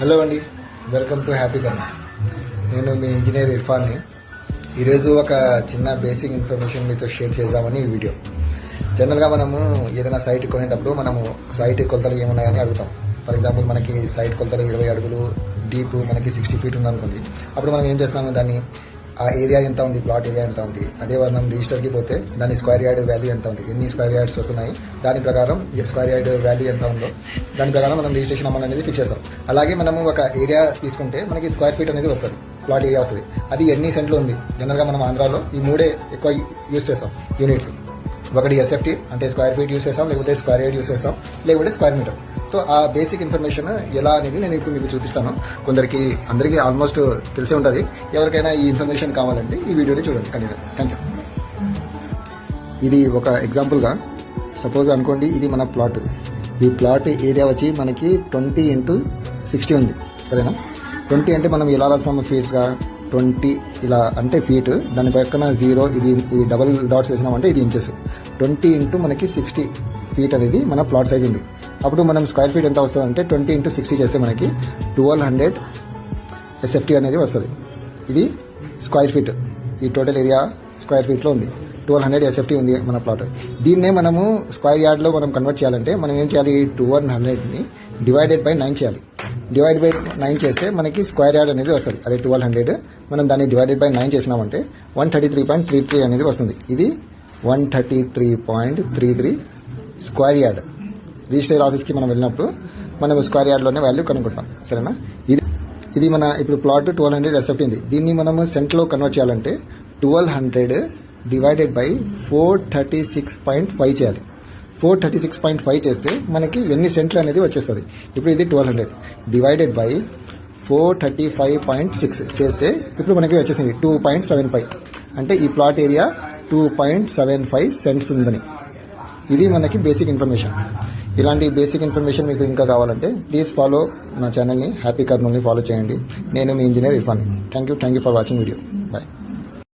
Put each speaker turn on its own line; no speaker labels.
Hello అండి, welcome to happy కర్మ. నేను మీ ఇంజనీర్ ఇర్ఫాన్ని. ఈరోజు ఒక చిన్న బేసిక్ ఇన్ఫర్మేషన్ మీతో షేర్ చేద్దామని ఈ వీడియో. జనరల్గా మనము ఏదైనా సైట్ కొనేటప్పుడు మనము సైట్ కొలతలు ఏమున్నాయని అడుగుతాం. ఫర్ ఎగ్జాంపుల్ మనకి సైట్ కొలతలు 20 అడుగులు డీప్, మనకి 60 ఫీట్ ఉందనుకోండి. అప్పుడు మనం ఏం చేస్తాము, దాన్ని ఆ ఏరియా ఎంత ఉంది, ప్లాట్ ఏరియా ఎంత ఉంది, అదే మనం రిజిస్టర్కి పోతే దాని స్క్వేర్ యార్డ్ వాల్యూ ఎంత ఉంది, ఎన్ని స్క్వేర్ యార్డ్స్ వస్తున్నాయి, దాని ప్రకారం స్క్వేర్ యార్డ్ వాల్యూ ఎంత ఉందో దాని ప్రకారం మనం రిజిస్ట్రేషన్ అమౌంట్ అనేది ఫిక్స్ చేస్తాం. అలాగే మనము ఒక ఏరియా తీసుకుంటే మనకి స్క్వేర్ ఫీట్ అనేది వస్తుంది, ప్లాట్ ఏరియా వస్తుంది. అది ఎన్ని సెంట్లు ఉంది. జనరల్గా మనం ఆంధ్రాలో ఈ మూడే ఎక్కువ యూజ్ చేస్తాం యూనిట్స్. ఒకటి ఎస్ఎఫ్టీ అంటే స్క్వేర్ ఫీట్ యూస్ చేస్తాం, లేకపోతే స్క్వేర్ యార్డ్ యూస్ చేస్తాం, లేకపోతే స్క్వేర్ మీటర్. సో ఆ బేసిక్ ఇన్ఫర్మేషన్ ఎలా అనేది నేను ఇప్పుడు మీకు చూపిస్తాను. అందరికీ ఆల్మోస్ట్ తెలిసి ఉంటుంది. ఎవరికైనా ఈ ఇన్ఫర్మేషన్ కావాలంటే ఈ వీడియోని చూడండి. Thank you. ఇది ఒక ఎగ్జాంపుల్గా సపోజ్ అనుకోండి, ఇది మన ప్లాట్. ఈ ప్లాట్ ఏరియా వచ్చి మనకి 20x60 ఉంది, సరేనా. 20 అంటే మనం ఎలా రాస్తాము, ఫీట్స్గా 20 ఇలా అంటే ఫీట్, దాని పక్కన 0, ఇది డబుల్ డాట్స్ వేసినామంటే ఇది ఇంచెస్. 20 మనకి 60 ఫీట్ అనేది మన ప్లాట్ సైజ్ ఉంది. అప్పుడు మనం స్క్వేర్ ఫీట్ ఎంత వస్తుంది అంటే 20x60 చేస్తే మనకి 1200 ఎస్ఎఫ్టీ అనేది వస్తుంది. ఇది స్క్వేర్ ఫీట్. ఈ టోటల్ ఏరియా స్క్వేర్ ఫీట్లో ఉంది. 1200 ఎస్ఎఫ్టీ ఉంది మన ప్లాట్. దీన్నే మనము స్క్వేర్ యార్డ్లో మనం కన్వర్ట్ చేయాలంటే మనం ఏం చేయాలి, 1200ని డివైడెడ్ బై 9 చేయాలి. డివైడ్ బై 9 చేస్తే మనకి స్క్వేర్ యార్డ్ అనేది వస్తుంది. అదే 1200 మనం దాన్ని డివైడెడ్ బై 9 చేసినామంటే 133.33 అనేది వస్తుంది. ఇది 133.33 స్క్వేర్ యార్డ్. రిజిస్టర్ ఆఫీస్కి మనం వెళ్ళినప్పుడు మనం స్క్వేర్ యార్డ్లోనే వాల్యూ కనుక్కుంటాం, సరేనా. ఇది మన ఇప్పుడు ప్లాట్ 1200 ఎస్ఎఫ్టీ ఉంది. దీన్ని మనము సెంట్లో కన్వర్ట్ చేయాలంటే 1200 డివైడెడ్ బై 436.5 చేయాలి. 436.5 చేస్తే మనకి ఎన్ని సెంట్లు అనేది వచ్చేస్తుంది. ఇప్పుడు ఇది 1200 డివైడెడ్ బై 435.6 చేస్తే ఇప్పుడు మనకి వచ్చేసింది 2.75. అంటే ఈ ప్లాట్ ఏరియా 2.75 సెంట్స్ ఉందని. ఇది మనకి బేసిక్ ఇన్ఫర్మేషన్. ఇలాంటి బేసిక్ ఇన్ఫర్మేషన్ మీకు ఇంకా కావాలంటే ప్లీజ్ ఫాలో నా ఛానల్ని హ్యాపీ కర్నూల్ని ఫాలో చేయండి. నేను మీ engineer Irfan. Thank you for watching video.